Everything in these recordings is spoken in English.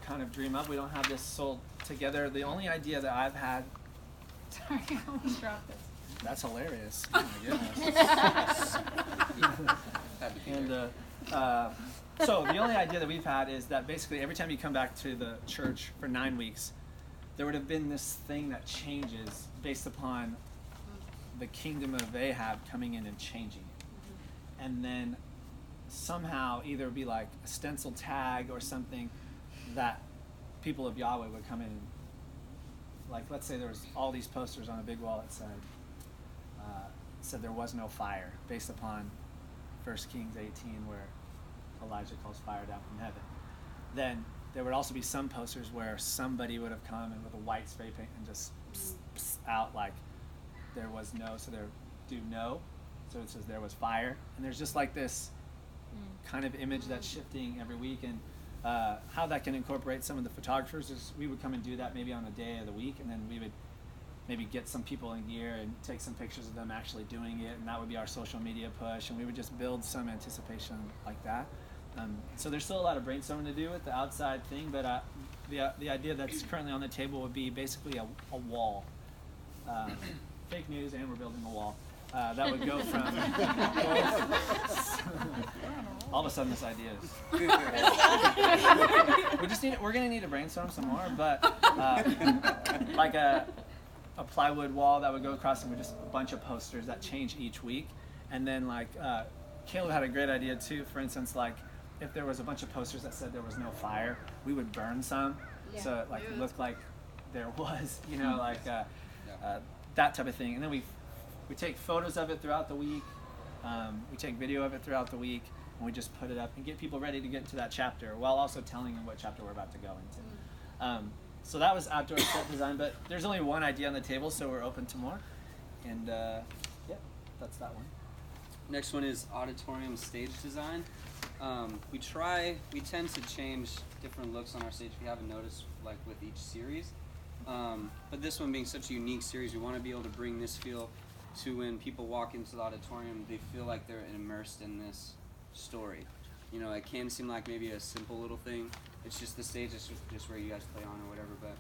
kind of dream up. We don't have this sold together. The only idea that I've had. Sorry, I almost dropped this. That's hilarious. Oh my goodness. And so the only idea that we've had is that basically every time you come back to the church for 9 weeks, there would have been this thing that changes based upon the kingdom of Ahab coming in and changing it. And then somehow either be like a stencil tag or something that people of Yahweh would come in and, like, let's say there was all these posters on a big wall that said there was no fire, based upon 1 Kings 18 where Elijah calls fire down from heaven. Then there would also be some posters where somebody would have come in with a white spray paint and just out like there was no, so there do no, so it says there was fire. And there's just like this kind of image that's shifting every week. And how that can incorporate some of the photographers is we would come and do that maybe on a day of the week, and then we would maybe get some people in gear and take some pictures of them actually doing it, and that would be our social media push, and we would just build some anticipation like that. So there's still a lot of brainstorming to do with the outside thing, but the idea that's currently on the table would be basically a wall. Fake news, and we're building a wall. That would go from all of a sudden this idea is we're gonna need to brainstorm some more, but like a plywood wall that would go across, and with just a bunch of posters that change each week. And then like Caleb had a great idea too. For instance, like if there was a bunch of posters that said there was no fire, we would burn some, so it like looked like there was, like that type of thing. And then we take photos of it throughout the week. We take video of it throughout the week, and we just put it up and get people ready to get into that chapter while also telling them what chapter we're about to go into. So that was outdoor set design, but there's only one idea on the table, so we're open to more. And that's that one. Next one is auditorium stage design. We tend to change different looks on our stage, if you haven't noticed, like with each series. But this one being such a unique series, we want to be able to bring this feel to when people walk into the auditorium, they feel like they're immersed in this story. It can seem like maybe a simple little thing. It's just the stage, it's just where you guys play on or whatever, but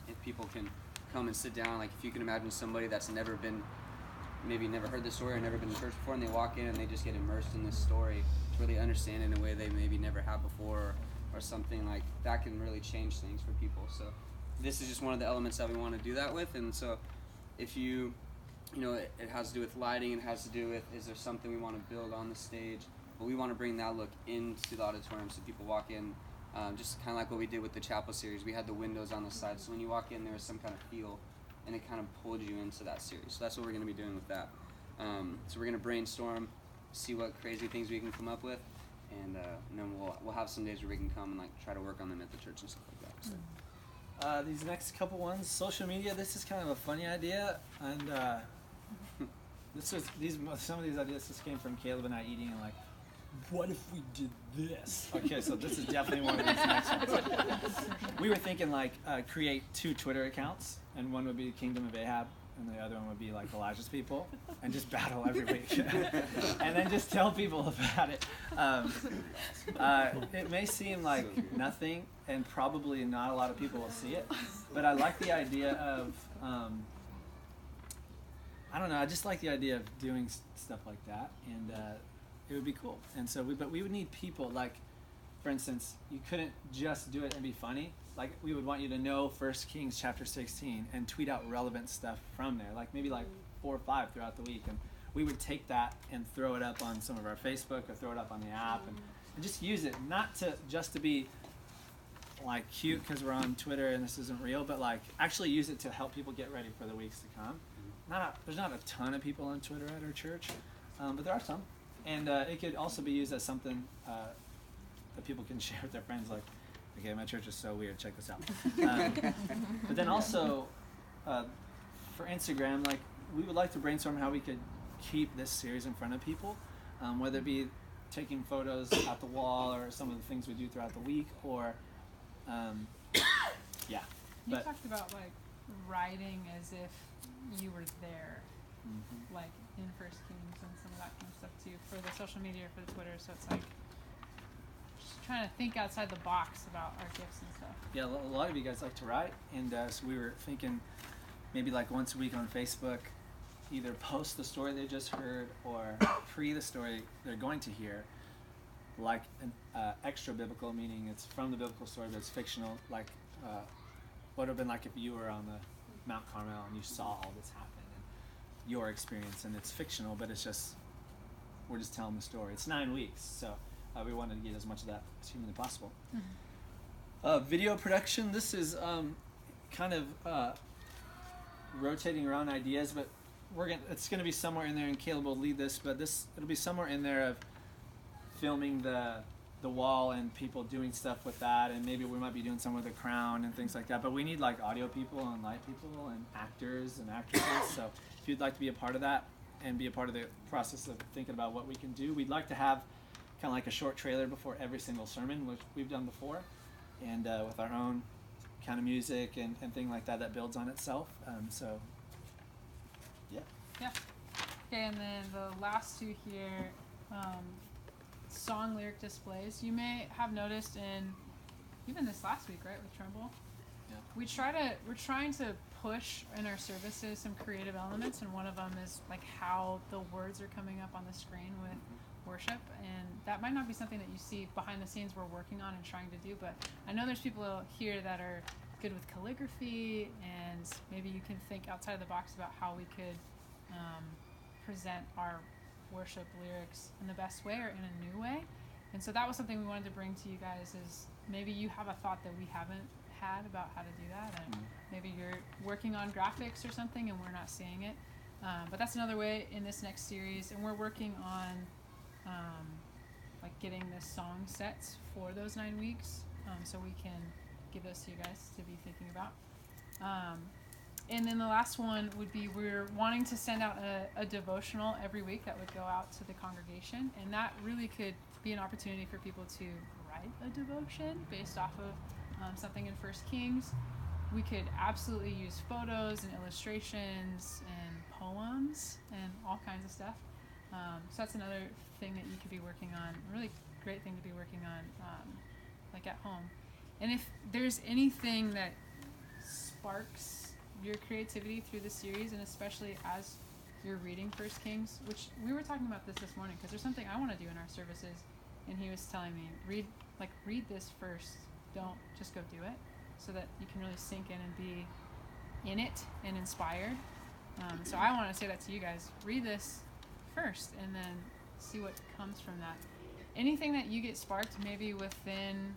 if people can come and sit down, like if you can imagine somebody that's never heard this story or never been to church before, and they walk in and they just get immersed in this story, really understand it in a way they maybe never have before, or something like that can really change things for people. So this is just one of the elements that we want to do that with. And so if it has to do with lighting, it has to do with, is there something we want to build on the stage? But we want to bring that look into the auditorium so people walk in, just kind of like what we did with the chapel series. We had the windows on the side, so when you walk in, there was some kind of feel, and it kind of pulled you into that series. So that's what we're going to be doing with that. So we're going to brainstorm, see what crazy things we can come up with, and then we'll have some days where we can come and like try to work on them at the church and stuff like that. So. These next couple ones, social media. This is kind of a funny idea, and some of these ideas just came from Caleb and I eating and like, what if we did this? Okay, so this is definitely one of these next ones. We were thinking like create 2 Twitter accounts, and one would be Kingdom of Ahab, and the other one would be like Elijah's people, and just battle every week, and then just tell people about it. It may seem like nothing, and probably not a lot of people will see it, but I like the idea of, I don't know, I just like the idea of doing stuff like that, and it would be cool. And so but we would need people, like, for instance, you couldn't just do it and be funny. Like, we would want you to know 1 Kings chapter 16 and tweet out relevant stuff from there, like maybe like 4 or 5 throughout the week. And we would take that and throw it up on some of our Facebook or throw it up on the app and just use it, not just to be like cute because we're on Twitter and this isn't real, but like actually use it to help people get ready for the weeks to come. There's not a ton of people on Twitter at our church, but there are some. And it could also be used as something that people can share with their friends, like, okay, my church is so weird, check this out. But then also, for Instagram, like, we would like to brainstorm how we could keep this series in front of people, whether it be taking photos at the wall or some of the things we do throughout the week, or, You talked about, like, writing as if you were there, like in 1 Kings and some of that kind of stuff too, for the social media, for the Twitter. So it's like just trying to think outside the box about our gifts and stuff. Yeah, a lot of you guys like to write, and so we were thinking maybe like once a week on Facebook, either post the story they just heard or pre the story they're going to hear, like an extra biblical, meaning it's from the biblical story but it's fictional, like what would have been like if you were on the Mount Carmel and you saw all this happen and your experience, and it's fictional but it's just, we're just telling the story. It's 9 weeks, so we wanted to get as much of that as humanly possible. Video production, this is kind of rotating around ideas, but it's gonna be somewhere in there, and Caleb will lead this, but it'll be somewhere in there of filming the wall and people doing stuff with that, and maybe we might be doing some with the crown and things like that, but we need like audio people and light people and actors and actresses. So if you'd like to be a part of that and be a part of the process of thinking about what we can do, we'd like to have kind of like a short trailer before every single sermon, which we've done before, and with our own kind of music and thing like that builds on itself. So yeah. Okay, and then the last two here, song lyric displays. You may have noticed in even this last week, right, with Tremble, we're trying to push in our services some creative elements, and one of them is like how the words are coming up on the screen with worship, and that might not be something that you see behind the scenes we're working on and trying to do, but I know there's people here that are good with calligraphy, and maybe you can think outside of the box about how we could present our worship lyrics in the best way or in a new way. And so that was something we wanted to bring to you guys, is maybe you have a thought that we haven't had about how to do that, and maybe you're working on graphics or something and we're not seeing it, but that's another way in this next series. And we're working on like getting the song sets for those 9 weeks, so we can give those to you guys to be thinking about. And then the last one would be, we're wanting to send out a devotional every week that would go out to the congregation, and that really could be an opportunity for people to write a devotion based off of something in 1 Kings. We could absolutely use photos and illustrations and poems and all kinds of stuff. So that's another thing that you could be working on, a really great thing to be working on, like at home. And if there's anything that sparks your creativity through the series, and especially as you're reading 1 Kings, which we were talking about this morning, because there's something I want to do in our services, and he was telling me, read this first, don't just go do it, so that you can really sink in and be in it and inspired. So I want to say that to you guys, read this first and then see what comes from that. Anything that you get sparked, maybe within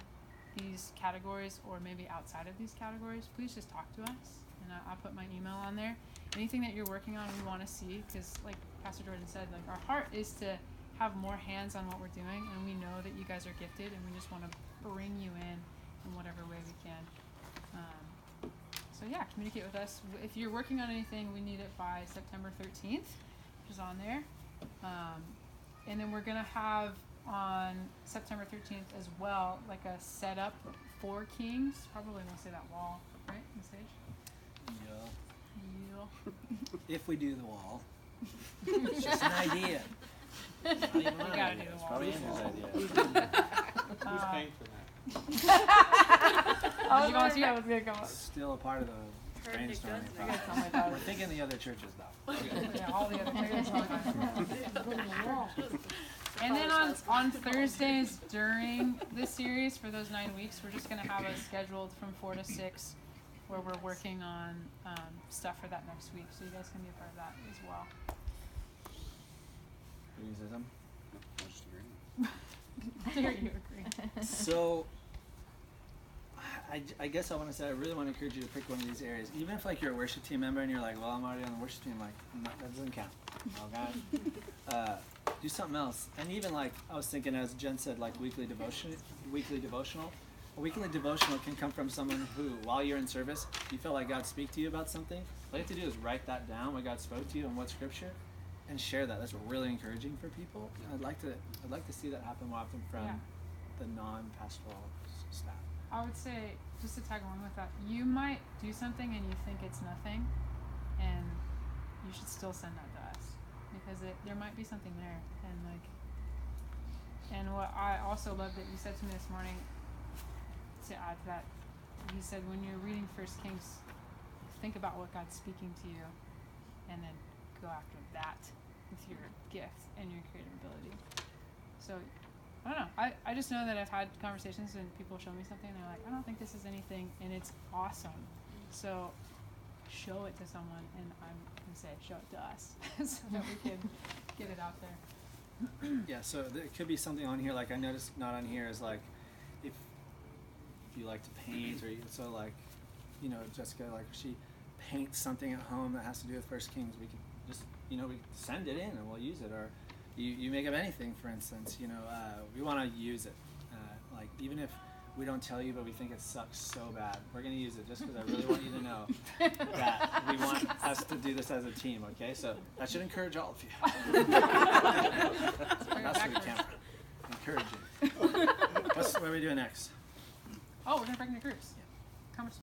these categories or maybe outside of these categories, please just talk to us, and I'll put my email on there. Anything that you're working on, we want to see, because like Pastor Jordan said, like our heart is to have more hands on what we're doing, and we know that you guys are gifted, and we just want to bring you in whatever way we can. So yeah, communicate with us. If you're working on anything, we need it by September 13th, which is on there. And then we're gonna have on September 13th as well, like a setup for Kings. Probably gonna say that wall, right, on stage? Yeah. If we do the wall. It's just an idea. Not even You my gotta idea. do the It's wall. probably Andrew's idea. Who's paying for that? You volunteer? That was gonna come up. Still a part of the brainstorming I gotta tell process. my daughter. We're thinking the other churches though. Yeah, all the other things. And then on Thursdays during this series for those 9 weeks, we're just gonna have us scheduled from 4 to 6, where we're working on stuff for that next week, so you guys can be a part of that as well. Criticism. I just agree. Dare you agree? So, I guess I want to say I really want to encourage you to pick one of these areas. Even if like you're a worship team member and you're like, well, I'm already on the worship team, like that doesn't count. Okay. Do something else. And even like I was thinking, as Jen said, like weekly devotional. A weekly devotional can come from someone who, while you're in service, you feel like God speak to you about something. All you have to do is write that down, what God spoke to you and what scripture, and share that. That's really encouraging for people. And I'd like to see that happen more often from the non-pastoral staff. I would say, just to tag along with that, you might do something and you think it's nothing, and you should still send that to us, because there might be something there, and like And what I also love that you said to me this morning, to add to that, he said when you're reading First Kings, think about what God's speaking to you, and then go after that with your gift and your creative ability. So, I don't know. I just know that I've had conversations and people show me something and they're like, I don't think this is anything, and it's awesome. So, show it to someone, and I'm going to say, show it to us so that we can get it out there. Yeah, so there could be something on here, like I noticed not on here is like, if you like to paint, or so like, you know, Jessica, like if she paints something at home that has to do with First Kings, we could just, you know, we send it in and we'll use it. Or you make up anything, for instance, you know, we want to use it. Like even if we don't tell you, but we think it sucks so bad, we're going to use it just because I really want you to know that we want us to do this as a team, okay? So that should encourage all of you. That's what we can. Encourage you. What are we doing next? Oh, we're going to bring the groups.